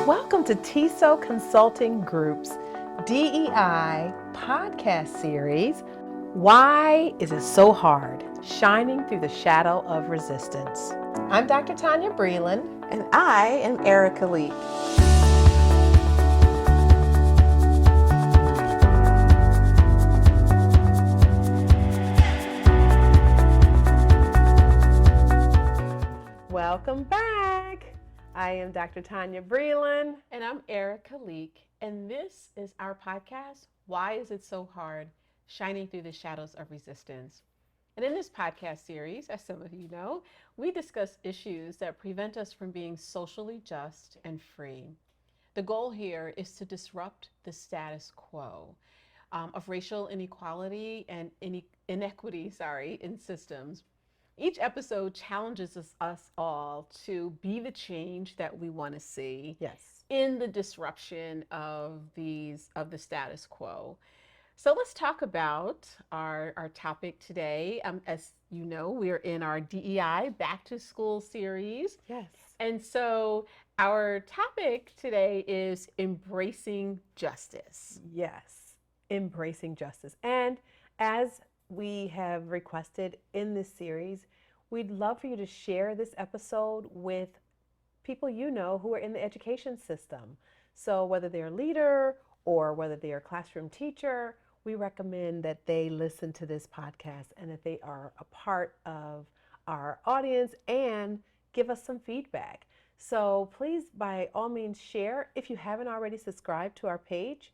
Welcome to TESO Consulting Group's DEI podcast series, Why Is It So Hard? Shining Through the Shadow of Resistance. I'm Dr. Tonya Breland. And I am Erika Leek. Welcome back. I am Dr. Tonya Breland. And I'm Erika Leek. And this is our podcast, Why Is It So Hard? Shining Through the Shadows of Resistance. And in this podcast series, as some of you know, we discuss issues that prevent us from being socially just and free. The goal here is to disrupt the status quo of racial inequality and inequity in systems. Each episode challenges us all to be the change that we want to see in the disruption of the status quo. So let's talk about our topic today. As you know, we're in our DEI Back to School series. Yes. And so our topic today is embracing justice. Yes, embracing justice. And as we have requested in this series, we'd love for you to share this episode with people you know who are in the education system. So whether they're a leader or whether they're a classroom teacher, we recommend that they listen to this podcast and that they are a part of our audience and give us some feedback. So please, by all means, share. If you haven't already subscribed to our page,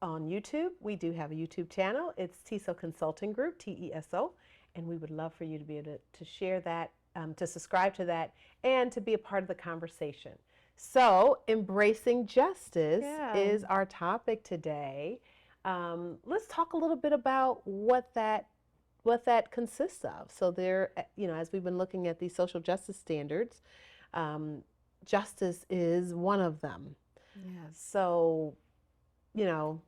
on YouTube, we do have a YouTube channel. It's TESO Consulting Group, TESO, and we would love for you to be able to share that, to subscribe to that, and to be a part of the conversation. So, embracing justice is our topic today. Let's talk a little bit about what that consists of. So there, as we've been looking at these social justice standards, justice is one of them. Yes. So,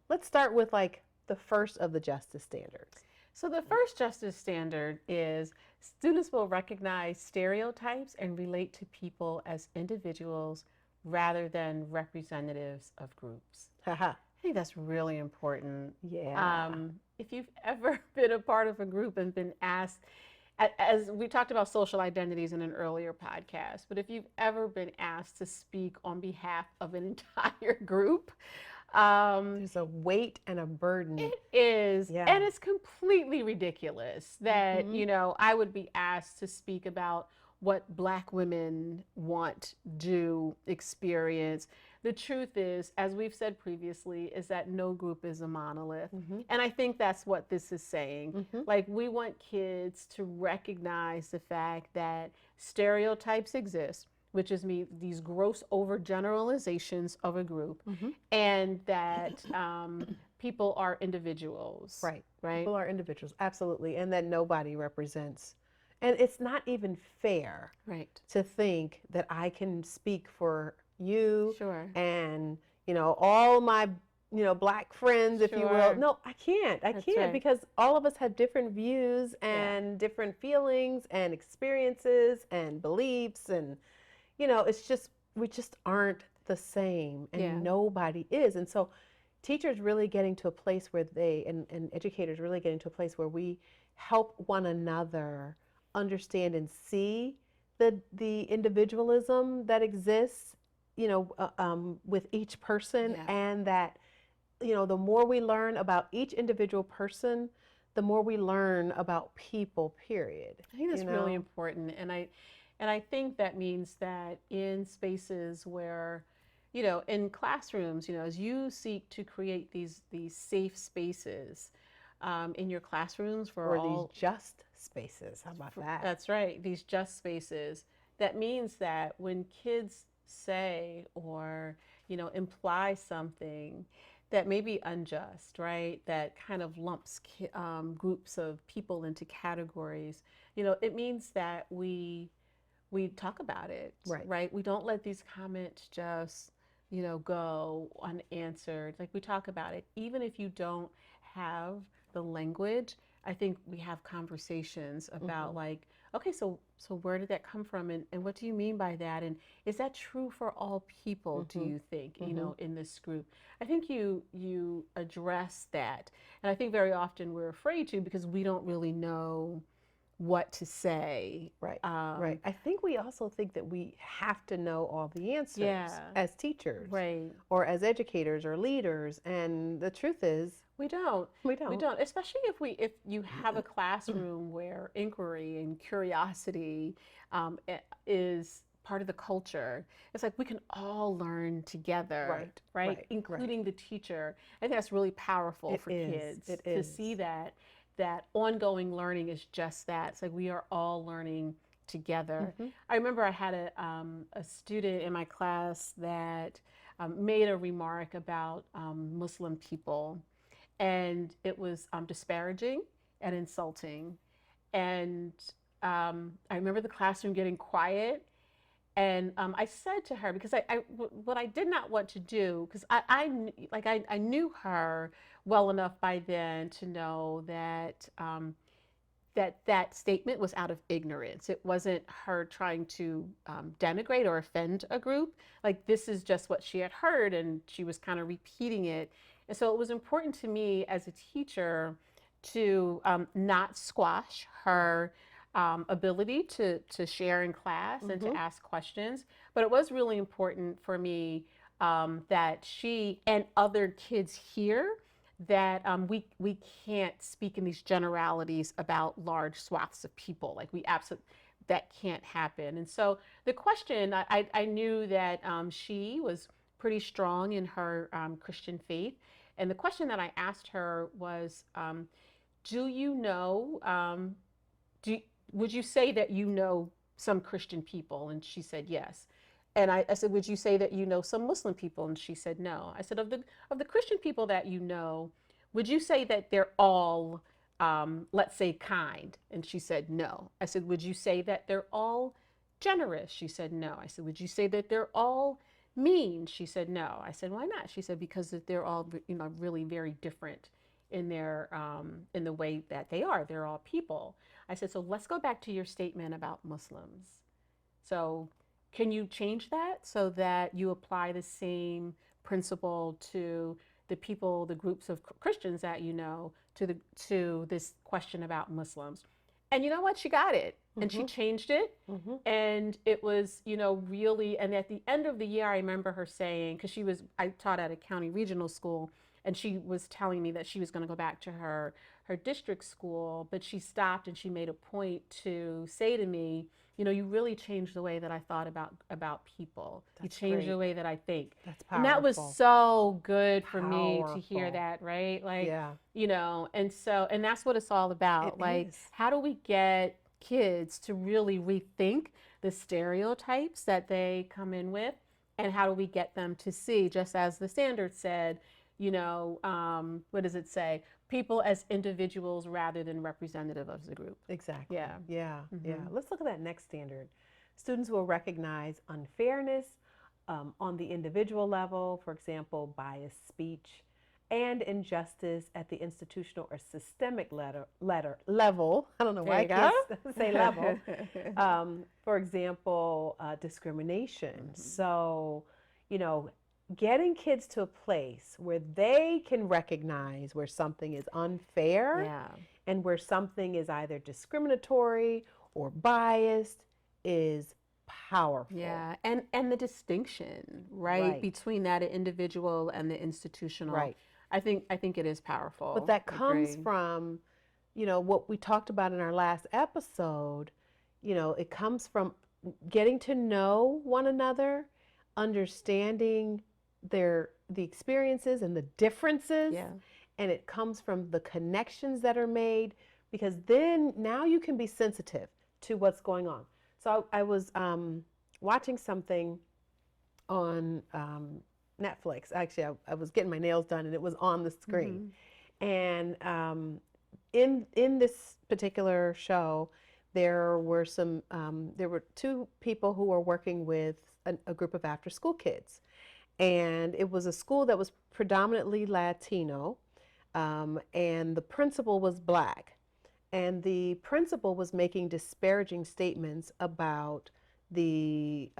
let's start with like the first of the justice standards. So the first justice standard is students will recognize stereotypes and relate to people as individuals rather than representatives of groups. I think that's really important. Yeah. If you've ever been a part of a group and been asked, as we talked about social identities in an earlier podcast, but if you've ever been asked to speak on behalf of an entire group, there's a weight and a burden. It is. Yeah. And it's completely ridiculous that, I would be asked to speak about what Black women want, do, experience. The truth is, as we've said previously, is that no group is a monolith. And I think that's what this is saying. Like, we want kids to recognize the fact that stereotypes exist, which is these gross overgeneralizations of a group, and that people are individuals. Right. Right. People are individuals, absolutely, and that nobody represents. And it's not even fair, to think that I can speak for you, and all my Black friends, if you will. No, I can't. I can't, because all of us have different views and different feelings and experiences and beliefs, and it's just, we just aren't the same, and nobody is. And so teachers really getting to a place where and educators really getting to a place where we help one another understand and see the individualism that exists, with each person, and that, the more we learn about each individual person, the more we learn about people, period. I think that's really important. And I think that means that in spaces where, in classrooms, as you seek to create these safe spaces in your classrooms these just spaces. How about that? That's right. These just spaces. That means that when kids say or, imply something that may be unjust, right? That kind of lumps groups of people into categories. It means that we talk about it, right? We don't let these comments just, go unanswered. Like, we talk about it. Even if you don't have the language, I think we have conversations about like, okay, so So where did that come from, and what do you mean by that? And is that true for all people, do Mm-hmm. you think, Mm-hmm. in this group? I think you address that. And I think very often we're afraid to because we don't really know what to say. Right, right. I think we also think that we have to know all the answers Yeah, as teachers right. or as educators or leaders. And the truth is, We don't. we We don't. don't. Especially if you have a classroom where inquiry and curiosity is part of the culture. It's like we can all learn together, Right, right? right, right. Including the teacher. I think that's really powerful It for is. kids It to is. see that ongoing learning is just that. It's like we are all learning together. Mm-hmm. I remember I had a student in my class that made a remark about Muslim people, and it was disparaging and insulting. And I remember the classroom getting quiet. And I said to her, because what I did not want to do, because I knew her well enough by then to know that that statement was out of ignorance. It wasn't her trying to denigrate or offend a group. Like, this is just what she had heard, and she was kind of repeating it. And so it was important to me as a teacher to not squash her ability to share in class and Mm-hmm. to ask questions. But it was really important for me that she and other kids hear that we can't speak in these generalities about large swaths of people. Like, we absolutely, that can't happen. And so the question, I knew that she was pretty strong in her Christian faith. And the question that I asked her was, do you know, do, would you say that you know some Christian people? And she said yes. And I said, would you say that you know some Muslim people? And she said no. I said, of the Christian people that you know, would you say that they're all, let's say, kind? And she said no. I said, would you say that they're all generous? She said no. I said, would you say that they're all mean? She said no. I said, why not? She said, because they're all, really very different in their in the way that they are. They're all people. I said, so let's go back to your statement about Muslims. So can you change that so that you apply the same principle to the people, the groups of Christians that you know, to this question about Muslims? And you know what? She got it, and she Mm-hmm. changed it. Mm-hmm. And it was, really. And at the end of the year, I remember her saying, because I taught at a county regional school, and she was telling me that she was going to go back to her district school, but she stopped and she made a point to say to me, you really changed the way that I thought about people. You That's changed the great. way that I think. That's And that was powerful. so good for me to hear Powerful. that, right? Like, Yeah, and that's what it's all it about. Like, is. how do we get kids to really rethink the stereotypes that they come in with? And how do we get them to see, just as the standard said, what does it say? People as individuals rather than representative of the group. Exactly. Yeah. Yeah, yeah. Mm-hmm. Let's look at that next standard. Students will recognize unfairness on the individual level, for example, biased speech, and injustice at the institutional or systemic level. I don't know There why I you go. can't say level. For example, discrimination. Mm-hmm. So, you know, getting kids to a place where they can recognize where something is unfair Yeah. and where something is either discriminatory or biased is powerful. Yeah, and the distinction, right, Right, between that individual and the institutional. right. I think it is But powerful. that I comes agree. from, what we talked about in our last episode. It comes from getting to know one another, understanding the experiences and the differences, Yeah. and it comes from the connections that are made, because then now you can be sensitive to what's going on. So I was watching something on Netflix. Actually, I was getting my nails done, and it was on the screen. Mm-hmm. And in this particular show, there were two people who were working with a group of after school kids, and it was a school that was predominantly Latino, and the principal was black. and the principal was making disparaging statements about the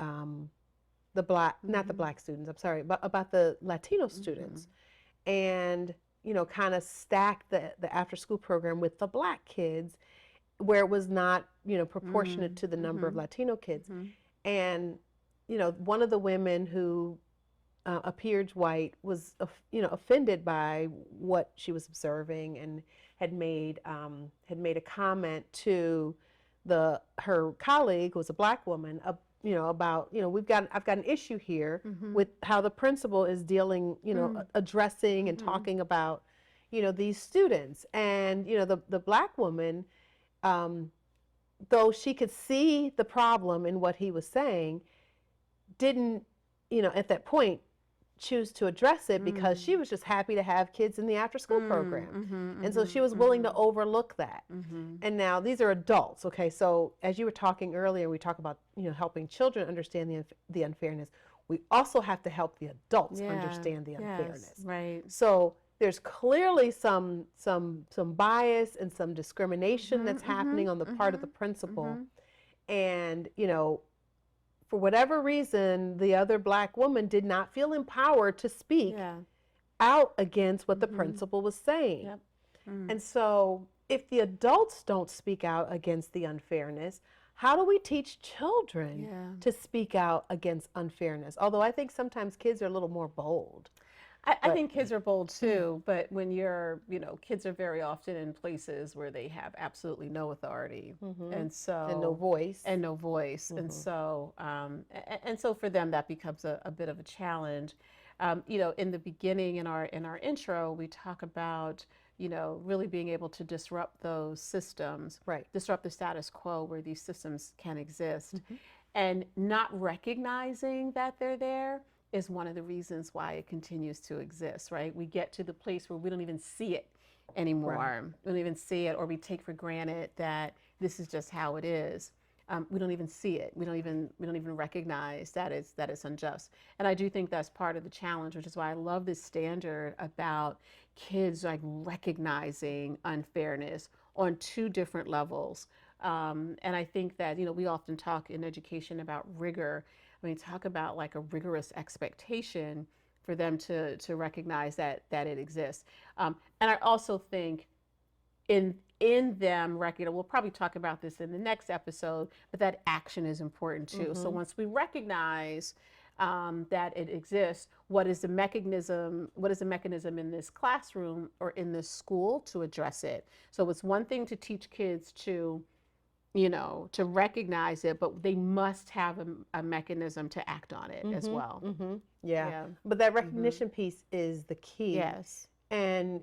black, not the black students, I'm sorry, but about the Latino students, and kind of stacked the after school program with the black kids, where it was not proportionate to the number of Latino kids. And one of the women who appeared white was offended by what she was observing, and had made a comment to her colleague, who was a black woman, about I've got an issue here with how the principal is dealing, addressing and talking about these students. And the black woman, though she could see the problem in what he was saying, didn't at that point choose to address it, because she was just happy to have kids in the after school program. And so she was willing to overlook that. And now these are adults. Okay, so as you were talking earlier, we talk about helping children understand the unfairness. We also have to help the adults understand the unfairness. Right. So there's clearly some bias and some discrimination that's happening on the part of the principal. And for whatever reason, the other black woman did not feel empowered to speak out against what the principal was saying. And so if the adults don't speak out against the unfairness, how do we teach children to speak out against unfairness? Although I think sometimes kids are a little more bold. I think kids are bold too, but when kids are very often in places where they have absolutely no authority, and no voice, and so for them that becomes a bit of a challenge. In the beginning, in our intro, we talk about really being able to disrupt those systems, disrupt the status quo where these systems can exist, and not recognizing that they're there is one of the reasons why it continues to exist, right? We get to the place where we don't even see it anymore. We don't even see it, or we take for granted that this is just how it is. We don't even see it. We don't even recognize that it's unjust. And I do think that's part of the challenge, which is why I love this standard about kids like recognizing unfairness on two different levels. And I think that we often talk in education about rigor. I mean, talk about like a rigorous expectation for them to recognize that it exists. And I also think in them, we'll probably talk about this in the next episode, but that action is important too. So once we recognize that it exists, what is the mechanism in this classroom or in this school to address it? So it's one thing to teach kids to recognize it, but they must have a mechanism to act on it as well. Yeah. But that recognition piece is the key. Yes. And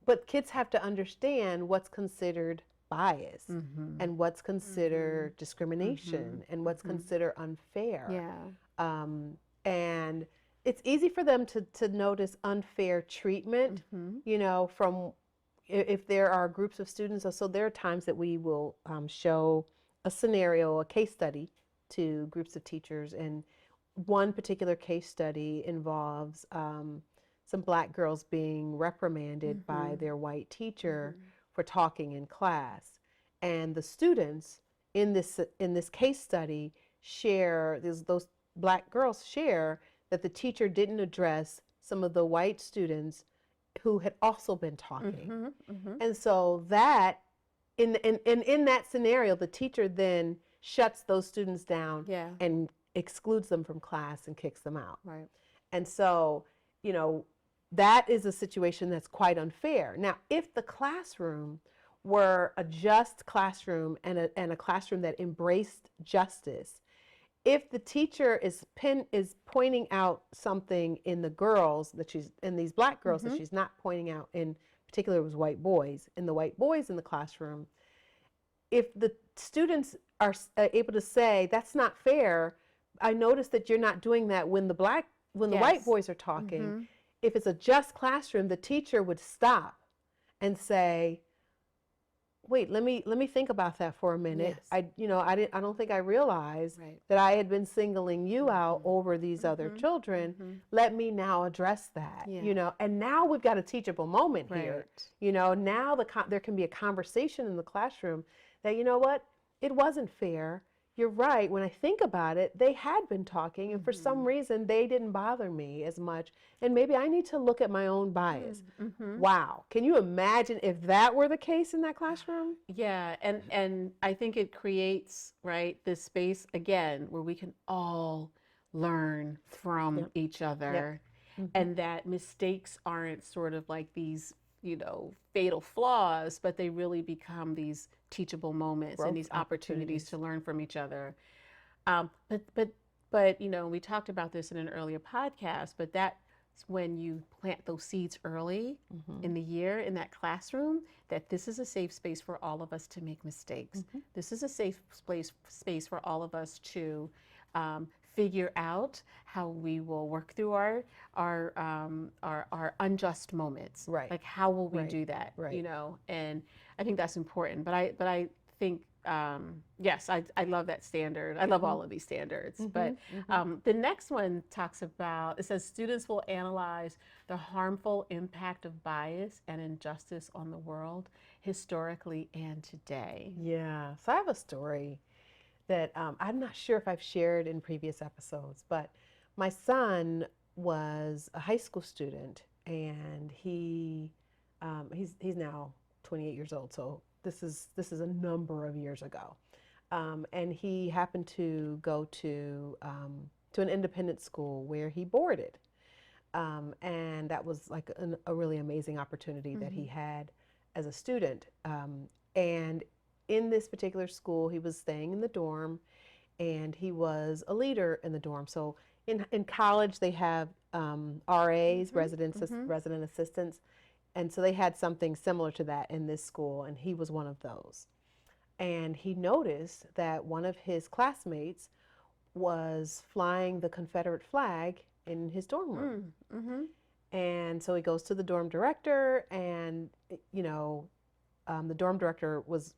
but kids have to understand what's considered bias and what's considered discrimination and what's considered unfair. Yeah. And it's easy for them to notice unfair treatment, from if there are groups of students. So there are times that we will show a scenario, a case study to groups of teachers. And one particular case study involves some black girls being reprimanded by their white teacher for talking in class. And the students in this case study share, those black girls share that the teacher didn't address some of the white students who had also been talking. And so that in that scenario, the teacher then shuts those students down and excludes them from class and kicks them out. Right. And so, that is a situation that's quite unfair. Now, if the classroom were a just classroom and a classroom that embraced justice, if the teacher is pointing out something in the girls in these black girls that she's not pointing out, in particular it was white boys, in the white boys in the classroom, if the students are able to say, that's not fair, I noticed that you're not doing that when the white boys are talking. If it's a just classroom, the teacher would stop and say, wait, let me think about that for a minute. Yes. I don't think I realized Right. that I had been singling you out Mm-hmm. over these other Mm-hmm. children. Mm-hmm. Let me now address that, Yeah. and now we've got a teachable moment here. Right. Now there can be a conversation in the classroom that, you know what, it wasn't fair. You're right. When I think about it, they had been talking, and for some Mm-hmm. reason, they didn't bother me as much. And maybe I need to look at my own bias. Mm-hmm. Wow. Can you imagine if that were the case in that classroom? Yeah, and I think it creates, right, this space again where we can all learn from Yep. each Yep. other, Hmm. and that mistakes aren't sort of like these, fatal flaws, but they really become these teachable moments and Growth these opportunities opportunities. to learn from each other. But we talked about this in an earlier podcast, but that's when you plant those seeds early Hmm. in the year in that classroom, that this is a safe space for all of us to make mistakes. Hmm. This is a safe space for all of us to figure out how we will work through our unjust moments. Right. Like, how will we Right. do that? Right. And I think that's important. But I think, yes, I love that standard. I love Hmm. all of these standards. Hmm. But Hmm. the next one talks about, it says students will analyze the harmful impact of bias and injustice on the world historically and today. Yeah. So I have a story that I'm not sure if I've shared in previous episodes, but my son was a high school student, and he's now 28 years old. So this is a number of years ago, and he happened to go to an independent school where he boarded, and that was like a really amazing opportunity that Mm-hmm. he had as a student. And in this particular school, he was staying in the dorm, and he was a leader in the dorm. So in college, they have RAs, Mm-hmm. Mm-hmm. resident assistants, and so they had something similar to that in this school, and he was one of those. And he noticed that one of his classmates was flying the Confederate flag in his dorm room. Mm-hmm. And so he goes to the dorm director, and the dorm director was,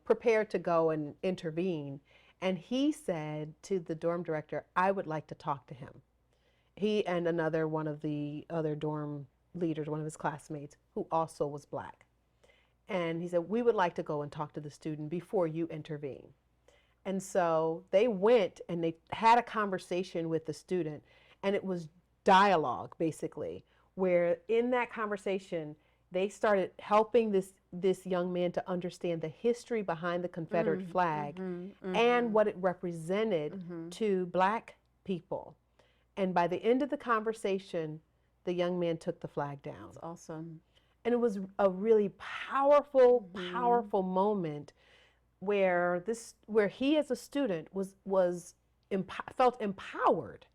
prepared to go and intervene. And he said to the dorm director, "I would like to talk to him." He and another one of the other dorm leaders, one of his classmates, who also was black. And he said, "We would like to go and talk to the student before you intervene." And so they went and they had a conversation with the student, and it was dialogue basically, where in that conversation they started helping this young man to understand the history behind the Confederate flag Mm-hmm. and Mm-hmm. what it represented Mm-hmm. to black people. And by the end of the conversation, the young man took the flag down. That's awesome. And it was a really powerful, Mm-hmm. powerful moment where he as a student felt empowered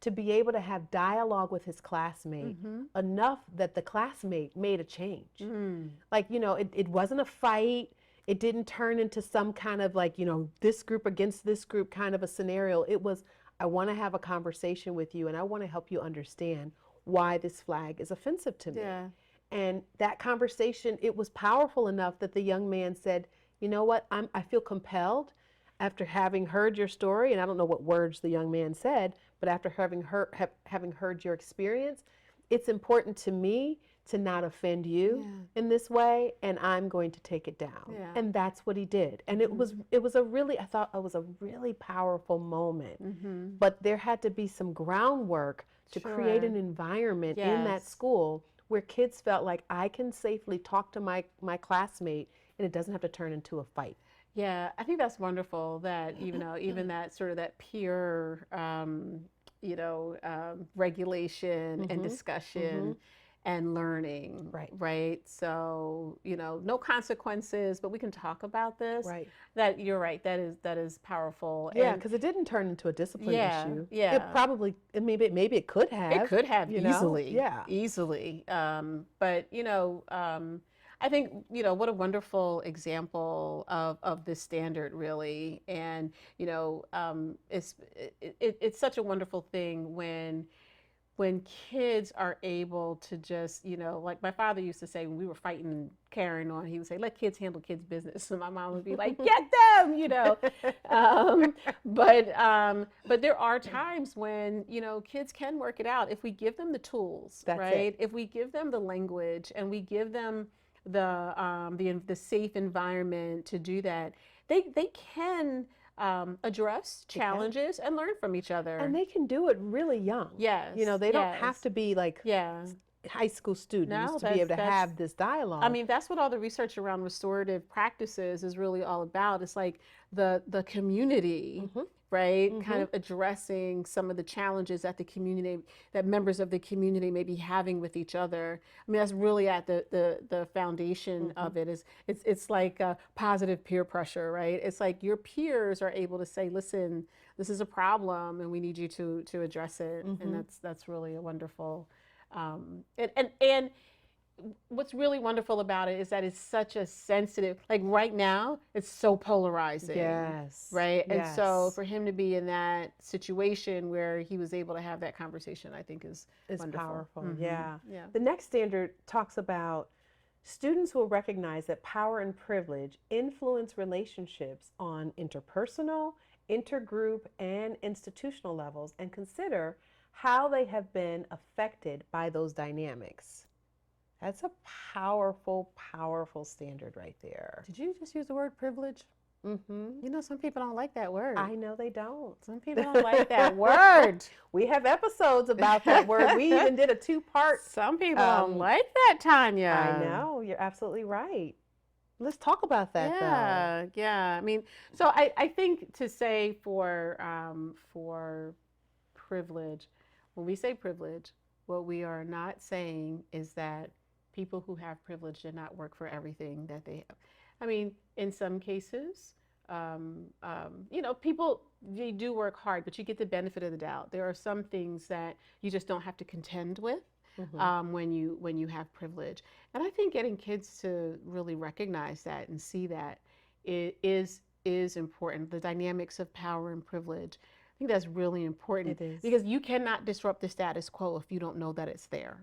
to be able to have dialogue with his classmate Mm-hmm. enough that the classmate made a change. Mm. Like, it wasn't a fight. It didn't turn into some kind of like, this group against this group kind of a scenario. It was, "I want to have a conversation with you, and I want to help you understand why this flag is offensive to me." Yeah. And that conversation, it was powerful enough that the young man said, "You know what? I feel compelled after having heard your story," and I don't know what words the young man said, but after having heard your experience, it's important to me to not offend you Yeah. in this way, and I'm going to take it down. Yeah. And that's what he did. And I thought it was a really powerful moment. Mm-hmm. But there had to be some groundwork to create Sure. an environment in that Yes. school where kids felt like I can safely talk to my classmate, and it doesn't have to turn into a fight. Yeah, I think that's wonderful that even that sort of that peer regulation and Hmm. Hmm. discussion and learning, Right. right? So, no consequences, but we can talk about this. Right. That you're right. That is powerful. Yeah, And because it didn't turn into a discipline yeah, issue. yeah. Maybe it could have. It could have easily, Yeah. easily. But I think what a wonderful example of this standard, really. And it's such a wonderful thing when when kids are able to just, like my father used to say when we were fighting, carrying on, he would say, let kids handle kids' business. And my mom would be like, get them. Um, but there are times when, kids can work it out if we give them the tools, That's right? it. If we give them the language and we give them the safe environment to do that, they can address challenges and learn from each other. And they can do it really young. Yes. They don't have to be like high school students to be able to have this dialogue. I mean, that's what all the research around restorative practices is really all about. It's like the community, right? Kind of addressing some of the challenges that that members of the community may be having with each other. I mean, that's really at the foundation of it. It's like positive peer pressure, right? It's like your peers are able to say, listen, this is a problem and we need you to address it. And that's really a wonderful, and what's really wonderful about it is that it's such a sensitive, like right now, it's so polarizing. Yes. Right. Yes. And so for him to be in that situation where he was able to have that conversation, I think is wonderful. Powerful. Yeah. The next standard talks about students will recognize that power and privilege influence relationships on interpersonal, intergroup, and institutional levels and consider how they have been affected by those dynamics. That's a powerful, powerful standard right there. Did you just use the word privilege? Some people don't like that word. I know they don't. Some people don't like that word. We have episodes about that word. We even did a 2-part. Some people don't like that, Tonya. I know. You're absolutely right. Let's talk about that, though. Yeah. I mean, so I think to say for privilege, when we say privilege, what we are not saying is that people who have privilege did not work for everything that they have. I mean, in some cases, people, they do work hard, but you get the benefit of the doubt. There are some things that you just don't have to contend with when you have privilege. And I think getting kids to really recognize that and see that is important. The dynamics of power and privilege. I think that's really important. It is. Because you cannot disrupt the status quo if you don't know that it's there.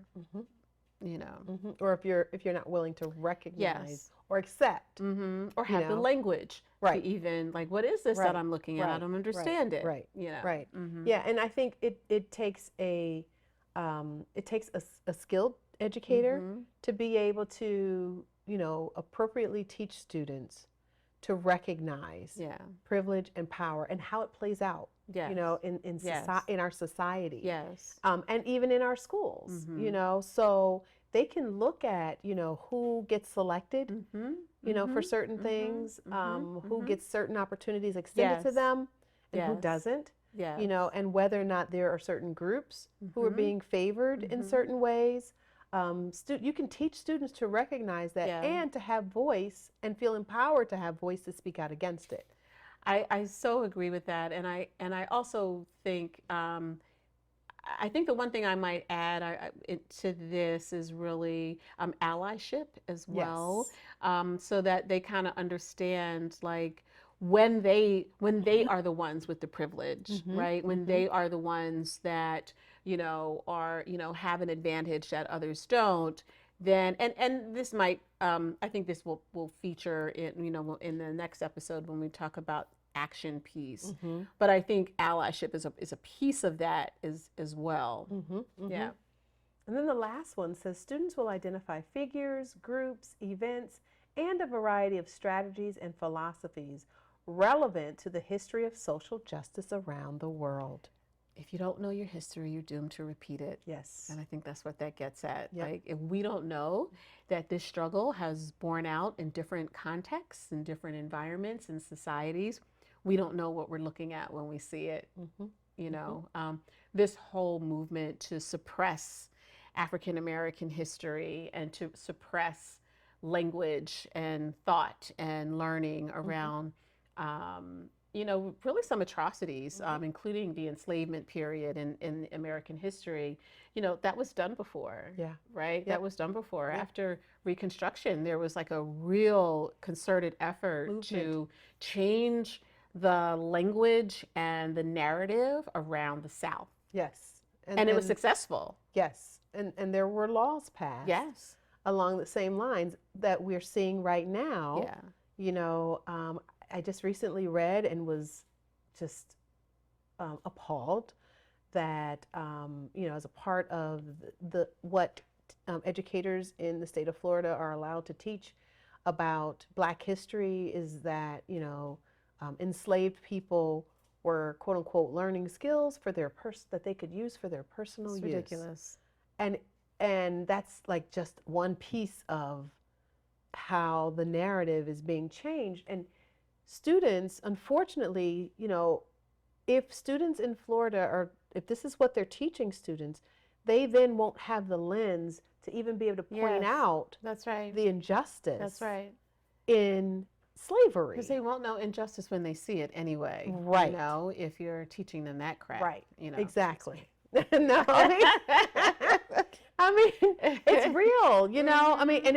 Or if you're not willing to recognize or accept or have the language to even like, what is this that I'm looking at? I don't understand it. Right. Yeah, and I think it takes a skilled educator to be able to appropriately teach students to recognize privilege and power and how it plays out. In our society. Yes. And even in our schools, so they can look at, who gets selected, for certain things, who gets certain opportunities extended to them and who doesn't, and whether or not there are certain groups who are being favored in certain ways. You can teach students to recognize that and to have voice and feel empowered to have voice to speak out against it. I so agree with that, and I also think I think the one thing I might add to this is really allyship as well, so that they kind of understand like when they are the ones with the privilege, right? When they are the ones that are have an advantage that others don't. Then and this might I think this will feature in in the next episode when we talk about action piece, but I think allyship is a piece of that as well. Yeah. And then the last one says students will identify figures, groups, events, and a variety of strategies and philosophies relevant to the history of social justice around the world. If you don't know your history, you're doomed to repeat it. Yes. And I think that's what that gets at. Like, if we don't know that this struggle has borne out in different contexts and different environments and societies, we don't know what we're looking at when we see it. This whole movement to suppress African American history and to suppress language and thought and learning around really some atrocities, including the enslavement period in American history, that was done before. Yeah. Right? Yep. That was done before. Yep. After Reconstruction, there was like a real concerted effort to change the language and the narrative around the South. Yes. And it was successful. Yes, and there were laws passed. Yes. Along the same lines that we're seeing right now. Yeah. You know, I just recently read and was just appalled that you know, as a part of the what educators in the state of Florida are allowed to teach about Black history is that, you know, enslaved people were quote unquote learning skills for their that they could use for their personal It's use. ridiculous. And that's like just one piece of how the narrative is being changed. And students, unfortunately, you know, if students in Florida are, if this is what they're teaching students, they then won't have the lens to even be able to point out That's right. the injustice. That's right. In slavery. Because they won't know injustice when they see it anyway. Right. You know, if you're teaching them that crap. Right. You know. Exactly. No, I mean, it's real, you know. I mean, and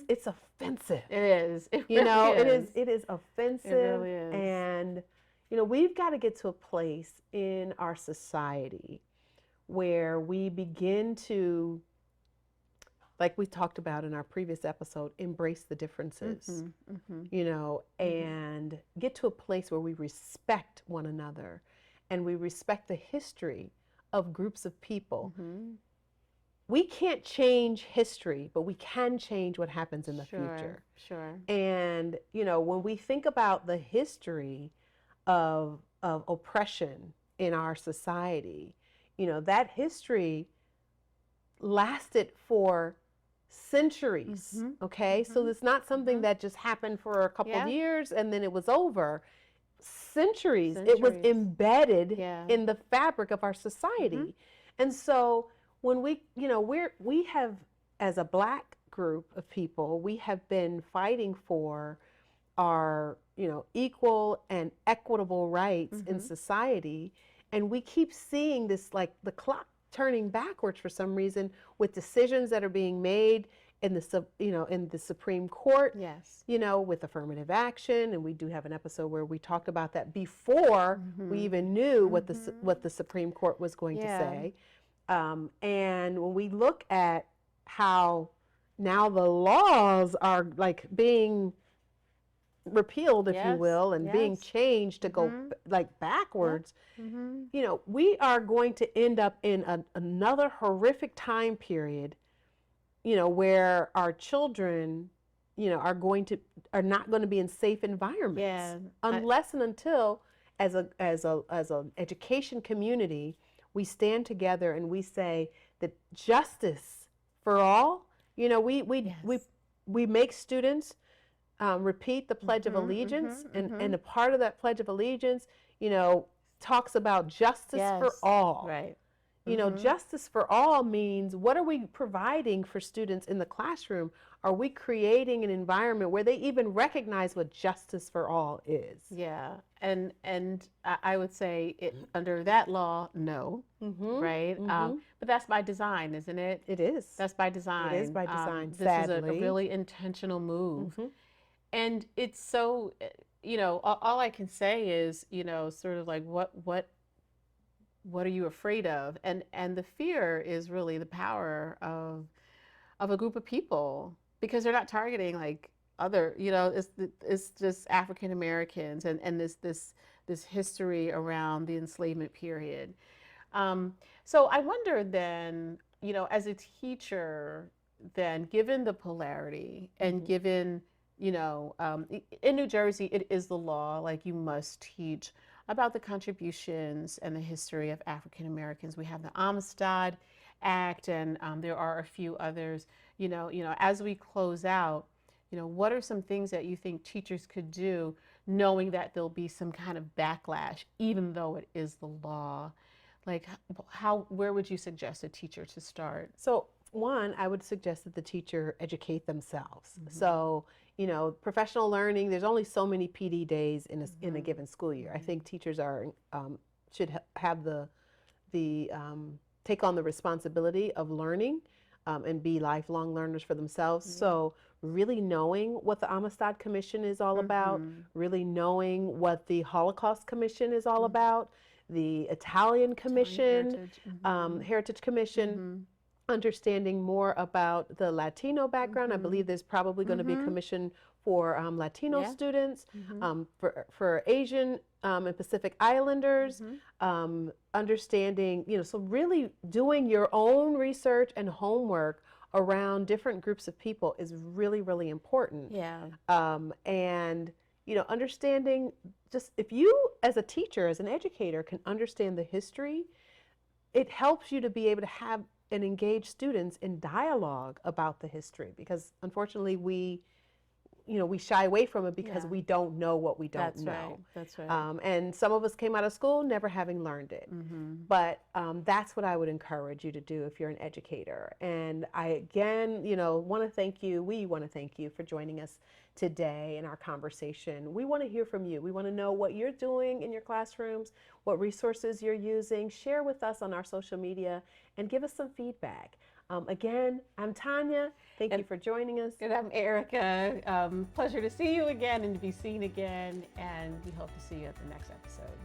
it's offensive. It is. It You know, really it is offensive. It really is. And you know, we've got to get to a place in our society where we begin to, like we talked about in our previous episode, embrace the differences, you know, and get to a place where we respect one another and we respect the history of groups of people. We can't change history, but we can change what happens in the future. Sure. And, you know, when we think about the history of oppression in our society, you know, that history lasted for centuries. Okay. So it's not something that just happened for a couple of years and then it was over. Centuries. It was embedded in the fabric of our society. And so when we, you know, we have, as a Black group of people, we have been fighting for our, you know, equal and equitable rights in society. And we keep seeing this, like the clock turning backwards for some reason with decisions that are being made in the, you know, in the Supreme Court, you know, with affirmative action. And we do have an episode where we talked about that before we even knew what the Supreme Court was going to say. And when we look at how now the laws are like being repealed, if you will, and being changed to go like backwards, you know, we are going to end up in another horrific time period, you know, where our children, you know, are not going to be in safe environments unless and until as an education community, we stand together and we say that justice for all, you know, we make students repeat the Pledge of Allegiance, and a part of that Pledge of Allegiance, you know, talks about justice for all. Right. You know, justice for all means, what are we providing for students in the classroom? Are we creating an environment where they even recognize what justice for all is? Yeah. And I would say under that law, no. Right. But that's by design, isn't it? It is. That's by design. It is by design. This is a really intentional move. And it's so, you know, all I can say is, you know, sort of like what are you afraid of? And the fear is really the power of a group of people, because they're not targeting like other, you know, it's just African Americans and this history around the enslavement period. So I wonder then, you know, as a teacher, then given the polarity and given, you know, in New Jersey, it is the law, like you must teach about the contributions and the history of African Americans. We have the Amistad Act, and there are a few others. You know, as we close out, you know, what are some things that you think teachers could do, knowing that there'll be some kind of backlash, even though it is the law? Like, where would you suggest a teacher to start? So, one, I would suggest that the teacher educate themselves. So, you know, professional learning, there's only so many PD days in a given school year. I think teachers should have the take on the responsibility of learning and be lifelong learners for themselves. So really knowing what the Amistad Commission is all about, really knowing what the Holocaust Commission is all about, the Italian Commission, Heritage Commission, understanding more about the Latino background. I believe there's probably going to be a commission for Latino students, for Asian and Pacific Islanders, understanding, so really doing your own research and homework around different groups of people is really, really important. And, understanding, just if you as a teacher, as an educator, can understand the history, it helps you to be able to have and engage students in dialogue about the history, because unfortunately we shy away from it because we don't know what we don't know. That's right. And some of us came out of school never having learned it. But that's what I would encourage you to do if you're an educator. And I, again, we want to thank you for joining us today in our conversation. We want to hear from you. We want to know what you're doing in your classrooms, what resources you're using. Share with us on our social media and give us some feedback. Again, I'm Tonya. Thank you for joining us. And I'm Erika. Pleasure to see you again and to be seen again. And we hope to see you at the next episode.